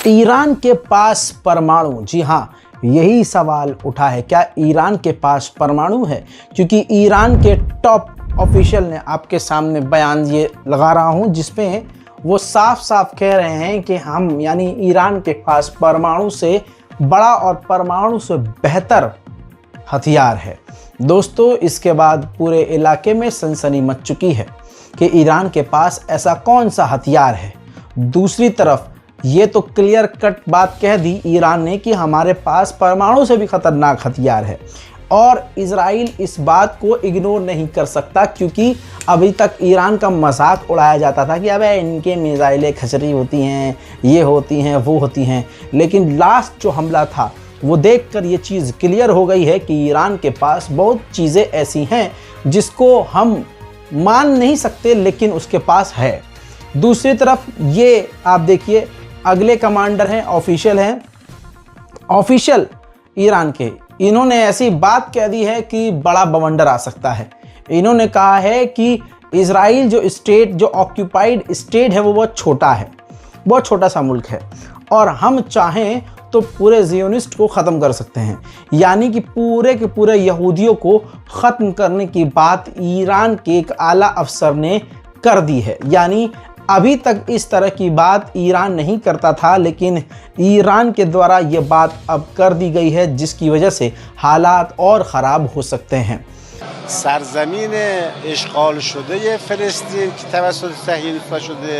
Iran के पास परमाणु, जी हाँ, यही सवाल उठा है, क्या ईरान के पास परमाणु है? क्योंकि ईरान के टॉप ऑफिशियल ने आपके सामने बयान ये लगा रहा हूँ जिसमें वो साफ साफ कह रहे हैं कि हम यानी ईरान के पास परमाणु से बड़ा और परमाणु से बेहतर हथियार है। दोस्तों, इसके बाद पूरे इलाके में सनसनी मच चुकी है कि ईरान के पास ऐसा कौन सा हथियार है। दूसरी तरफ ये तो क्लियर कट बात कह दी ईरान ने कि हमारे पास परमाणु से भी खतरनाक हथियार है, और इजराइल इस बात को इग्नोर नहीं कर सकता, क्योंकि अभी तक ईरान का मजाक उड़ाया जाता था कि अबे इनके मिसाइलें खचरी होती हैं, ये होती हैं, वो होती हैं। लेकिन लास्ट जो हमला था वो देखकर ये चीज़ क्लियर हो गई है कि ईरान के पास बहुत चीज़ें ऐसी हैं जिसको हम मान नहीं सकते, लेकिन उसके पास है। दूसरी तरफ ये आप देखिए, अगले कमांडर हैं, ऑफिशियल ईरान के, इन्होंने ऐसी बात कह दी है कि बड़ा बवंडर आ सकता है। इन्होंने कहा है कि इजराइल जो स्टेट, जो ऑक्यूपाइड स्टेट है, वो बहुत छोटा है, बहुत छोटा सा मुल्क है, और हम चाहें तो पूरे जियोनिस्ट को ख़त्म कर सकते हैं, यानी कि पूरे के पूरे यहूदियों को ख़त्म करने की बात ईरान के एक आला अफसर ने कर दी है। यानी अभी तक इस तरह की बात ईरान नहीं करता था, लेकिन ईरान के द्वारा ये बात अब कर दी गई है, जिसकी वजह से हालात और ख़राब हो सकते हैं। सरजमीन इश्गाल शुदे फलस्तीन की तवस्सुत सहीनिस्ता शुदे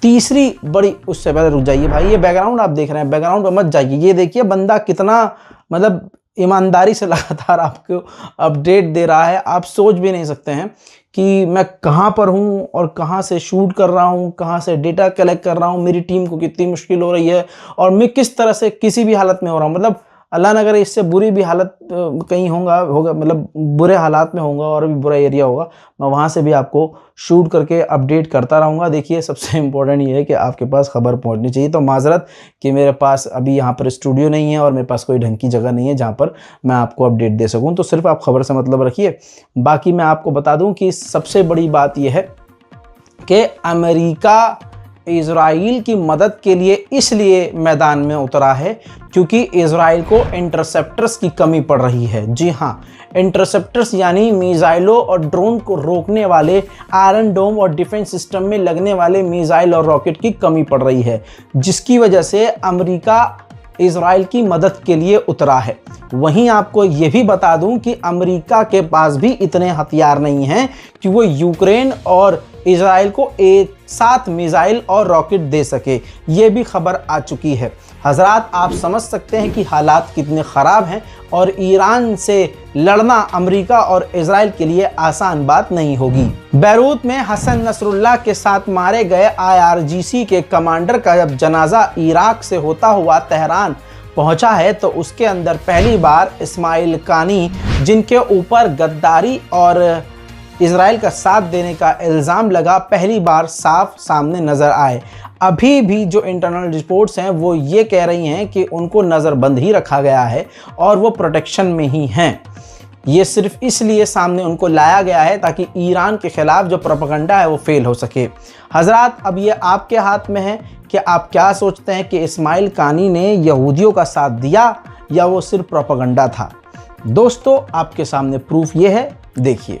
तीसरी बड़ी, उससे पहले रुक जाइए भाई, ये बैकग्राउंड आप देख रहे हैं, बैकग्राउंड पे मत जाइए। ये देखिए बंदा कितना मतलब ईमानदारी से लगातार आपको अपडेट दे रहा है। आप सोच भी नहीं सकते हैं कि मैं कहाँ पर हूँ और कहाँ से शूट कर रहा हूँ, कहाँ से डेटा कलेक्ट कर रहा हूँ, मेरी टीम को कितनी मुश्किल हो रही है, और मैं किस तरह से किसी भी हालत में हो रहा हूँ। मतलब अल्लाह न करे इससे बुरी भी हालत कहीं होगा, मतलब बुरे हालात में होगा और भी बुरा एरिया होगा, मैं वहाँ से भी आपको शूट करके अपडेट करता रहूँगा। देखिए, सबसे इम्पोर्टेंट ये है कि आपके पास खबर पहुँचनी चाहिए। तो माजरत कि मेरे पास अभी यहाँ पर स्टूडियो नहीं है और मेरे पास कोई ढंग की जगह नहीं है जहाँ पर मैं आपको अपडेट दे सकूँ, तो सिर्फ आप खबर से मतलब रखिए। बाकी मैं आपको बता दूँ कि सबसे बड़ी बात यह है कि अमेरिका इजराइल की मदद के लिए इसलिए मैदान में उतरा है क्योंकि इजराइल को इंटरसेप्टर्स की कमी पड़ रही है। जी हाँ, इंटरसेप्टर्स यानी मिसाइलों और ड्रोन को रोकने वाले आयरन डोम और डिफेंस सिस्टम में लगने वाले मिसाइल और रॉकेट की कमी पड़ रही है, जिसकी वजह से अमेरिका इजराइल की मदद के लिए उतरा है। वहीं आपको ये भी बता दूं कि अमेरिका के पास भी इतने हथियार नहीं हैं कि वो यूक्रेन और इजराइल को एक साथ मिसाइल और रॉकेट दे सके। ये भी खबर आ चुकी है। हजरात, आप समझ सकते हैं कि हालात कितने ख़राब हैं, और ईरान से लड़ना अमेरिका और इजराइल के लिए आसान बात नहीं होगी। बैरूत में हसन नसरुल्लाह के साथ मारे गए IRGC के कमांडर का जब जनाजा इराक से होता हुआ तेहरान पहुंचा है, तो उसके अंदर पहली बार इस्माइल कानी, जिनके ऊपर गद्दारी और इजराइल का साथ देने का इल्ज़ाम लगा, पहली बार साफ सामने नज़र आए। अभी भी जो इंटरनल रिपोर्ट्स हैं वो ये कह रही हैं कि उनको नज़रबंद ही रखा गया है और वो प्रोटेक्शन में ही हैं। ये सिर्फ इसलिए सामने उनको लाया गया है ताकि ईरान के ख़िलाफ़ जो प्रोपेगेंडा है वो फेल हो सके। हजरात, अब ये आपके हाथ में है कि आप क्या सोचते हैं कि इस्माइल कानी ने यहूदियों का साथ दिया या वो सिर्फ प्रोपेगेंडा था। दोस्तों, आपके सामने प्रूफ ये है, देखिए।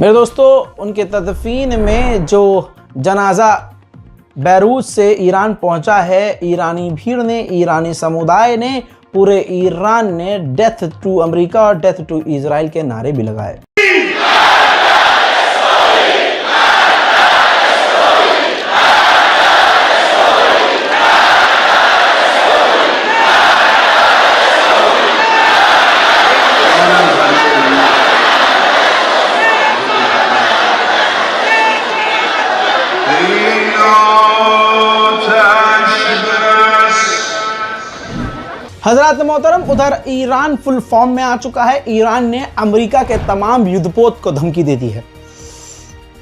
मेरे दोस्तों, उनके तदफीन में जो जनाजा बैरूत से ईरान पहुंचा है, ईरानी भीड़ ने, ईरानी समुदाय ने, पूरे ईरान ने डेथ टू अमेरिका और डेथ टू इजराइल के नारे भी लगाए। हजरत मोहतरम, उधर ईरान फुल फॉर्म में आ चुका है। ईरान ने अमेरिका के तमाम युद्धपोत को धमकी दे दी है।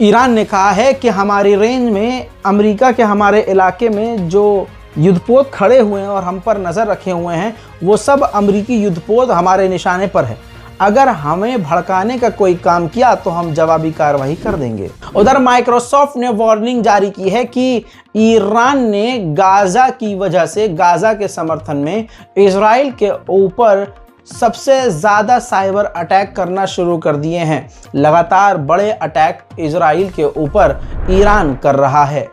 ईरान ने कहा है कि हमारी रेंज में, अमेरिका के हमारे इलाके में जो युद्धपोत खड़े हुए हैं और हम पर नज़र रखे हुए हैं, वो सब अमेरिकी युद्धपोत हमारे निशाने पर है। अगर हमें भड़काने का कोई काम किया तो हम जवाबी कार्रवाई कर देंगे। उधर माइक्रोसॉफ्ट ने वार्निंग जारी की है कि ईरान ने गाजा की वजह से, गाजा के समर्थन में इजराइल के ऊपर सबसे ज़्यादा साइबर अटैक करना शुरू कर दिए हैं। लगातार बड़े अटैक इजराइल के ऊपर ईरान कर रहा है।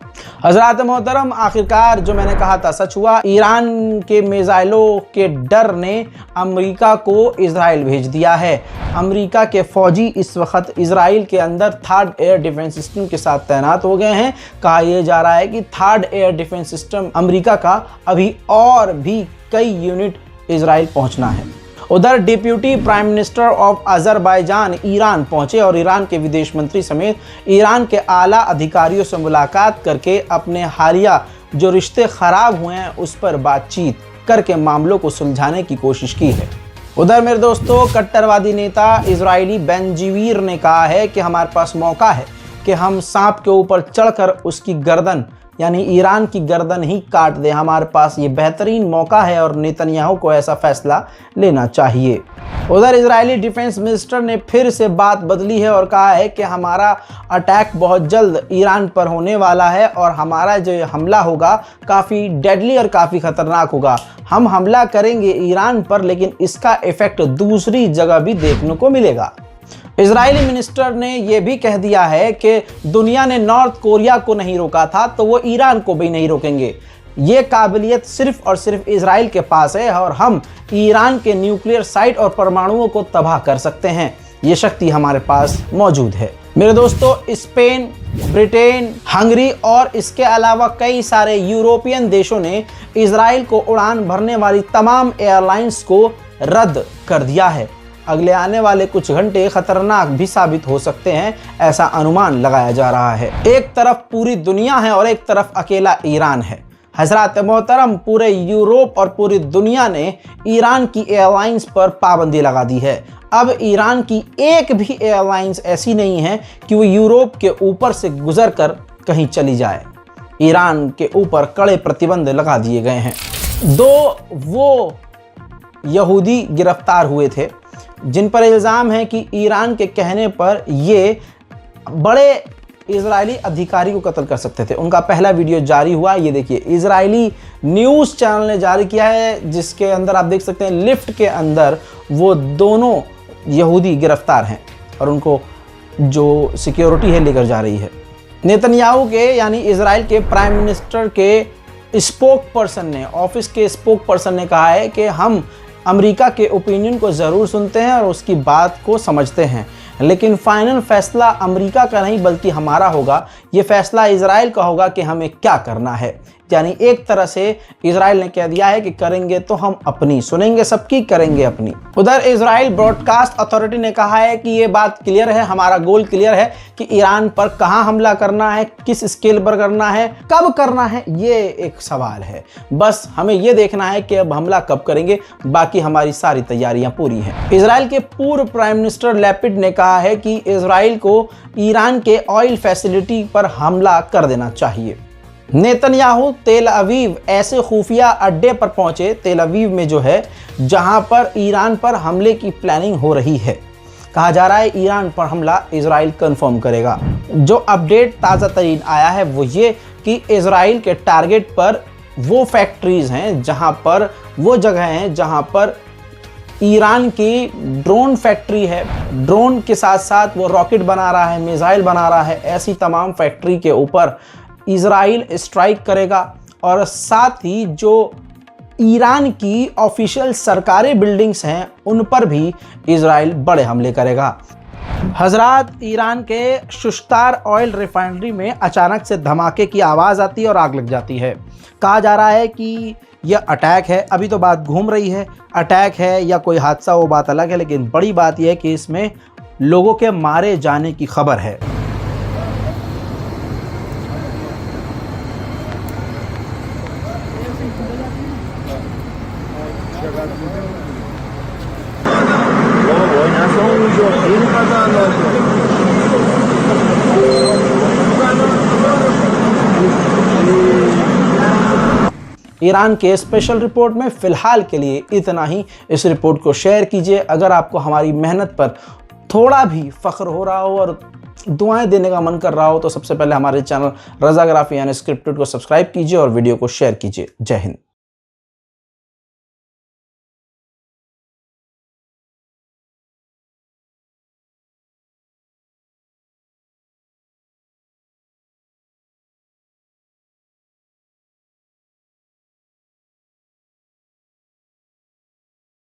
हजरत मोहतरम, आखिरकार जो मैंने कहा था सच हुआ। ईरान के मिसाइलों के डर ने अमेरिका को इजराइल भेज दिया है। अमेरिका के फौजी इस वक्त इजराइल के अंदर थर्ड एयर डिफेंस सिस्टम के साथ तैनात हो गए हैं। कहा यह जा रहा है कि third air defence system America का अभी और भी कई यूनिट इजराइल पहुंचना है। उधर deputy prime minister of Azerbaijan Iran पहुंचे और ईरान के विदेश मंत्री समेत ईरान के आला अधिकारियों से मुलाकात करके अपने हालिया जो रिश्ते खराब हुए हैं उस पर बातचीत करके मामलों को सुलझाने की कोशिश की है। उधर मेरे दोस्तों, कट्टरवादी नेता इजरायली बेंजीवीर ने कहा है कि हमारे पास मौका है कि हम सांप के ऊपर चढ़कर उसकी गर्दन, यानी ईरान की गर्दन ही काट दे। हमारे पास ये बेहतरीन मौका है और नेतन्याहू को ऐसा फैसला लेना चाहिए। उधर इजरायली डिफेंस मिनिस्टर ने फिर से बात बदली है और कहा है कि हमारा अटैक बहुत जल्द ईरान पर होने वाला है और हमारा जो हमला होगा काफ़ी डेडली और काफ़ी ख़तरनाक होगा। हम हमला करेंगे ईरान पर, लेकिन इसका इफ़ेक्ट दूसरी जगह भी देखने को मिलेगा। इजरायली मिनिस्टर ने यह भी कह दिया है कि दुनिया ने नॉर्थ कोरिया को नहीं रोका था तो वो ईरान को भी नहीं रोकेंगे। ये काबिलियत सिर्फ और सिर्फ इजराइल के पास है और हम ईरान के न्यूक्लियर साइट और परमाणुओं को तबाह कर सकते हैं। ये शक्ति हमारे पास मौजूद है। मेरे दोस्तों, स्पेन, ब्रिटेन, हंगरी और इसके अलावा कई सारे यूरोपियन देशों ने इजराइल को उड़ान भरने वाली तमाम एयरलाइंस को रद्द कर दिया है। अगले आने वाले कुछ घंटे खतरनाक भी साबित हो सकते हैं, ऐसा अनुमान लगाया जा रहा है। एक तरफ पूरी दुनिया है और एक तरफ अकेला ईरान है। हजरत मोहतरम, पूरे यूरोप और पूरी दुनिया ने ईरान की एयरलाइंस पर पाबंदी लगा दी है। अब ईरान की एक भी एयरलाइंस ऐसी नहीं है कि वो यूरोप के ऊपर से गुजर कर कहीं चली जाए। ईरान के ऊपर कड़े प्रतिबंध लगा दिए गए हैं। दो वो यहूदी गिरफ्तार हुए थे जिन पर इल्ज़ाम है कि ईरान के कहने पर ये बड़े इजरायली अधिकारी को कत्ल कर सकते थे। उनका पहला वीडियो जारी हुआ, ये देखिए, इजरायली न्यूज़ चैनल ने जारी किया है, जिसके अंदर आप देख सकते हैं लिफ्ट के अंदर वो दोनों यहूदी गिरफ्तार हैं और उनको जो सिक्योरिटी है लेकर जा रही है। नेतन्याहू के, यानी इजराइल के प्राइम मिनिस्टर के स्पोक पर्सन ने, ऑफिस के स्पोक पर्सन ने कहा है कि हम अमेरिका के ओपिनियन को ज़रूर सुनते हैं और उसकी बात को समझते हैं, लेकिन फाइनल फैसला अमेरिका का नहीं बल्कि हमारा होगा। ये फैसला इजराइल का होगा कि हमें क्या करना है। यानी एक तरह से इजराइल ने कह दिया है कि करेंगे तो हम अपनी, सुनेंगे सबकी, करेंगे अपनी। उधर इजराइल ब्रॉडकास्ट अथॉरिटी ने कहा है कि ये बात क्लियर है, हमारा गोल क्लियर है कि ईरान पर कहाँ हमला करना है, किस स्केल पर करना है, कब करना है, ये एक सवाल है। बस हमें ये देखना है कि अब हमला कब करेंगे, बाकी हमारी सारी तैयारियां पूरी हैं। इजराइल के पूर्व प्राइम मिनिस्टर लैपिड ने कहा है कि इजराइल को ईरान के ऑयल फैसिलिटी पर हमला कर देना चाहिए। नेतन्याहू तेल अवीव ऐसे खुफिया अड्डे पर पहुंचे, तेल अवीव में जो है, जहां पर ईरान पर हमले की प्लानिंग हो रही है। कहा जा रहा है ईरान पर हमला इजराइल कंफर्म करेगा। जो अपडेट ताज़ा तरीन आया है वो ये कि इजराइल के टारगेट पर वो फैक्ट्रीज हैं जहां पर, वो जगह हैं जहां पर ईरान की ड्रोन फैक्ट्री है। ड्रोन के साथ साथ वो रॉकेट बना रहा है, मिसाइल बना रहा है। ऐसी तमाम फैक्ट्री के ऊपर इजराइल स्ट्राइक करेगा और साथ ही जो ईरान की ऑफिशियल सरकारी बिल्डिंग्स हैं उन पर भी इजराइल बड़े हमले करेगा। हजरात, ईरान के शुश्तार ऑयल रिफाइनरी में अचानक से धमाके की आवाज़ आती है और आग लग जाती है। कहा जा रहा है कि यह अटैक है। अभी तो बात घूम रही है, अटैक है या कोई हादसा, वो बात अलग है, लेकिन बड़ी बात यह है कि इसमें लोगों के मारे जाने की खबर है। ईरान के स्पेशल रिपोर्ट में फ़िलहाल के लिए इतना ही। इस रिपोर्ट को शेयर कीजिए। अगर आपको हमारी मेहनत पर थोड़ा भी फ़ख्र हो रहा हो और दुआएं देने का मन कर रहा हो तो सबसे पहले हमारे चैनल रज़ाग्राफी यानी स्क्रिप्टेड को सब्सक्राइब कीजिए और वीडियो को शेयर कीजिए। जय हिंद।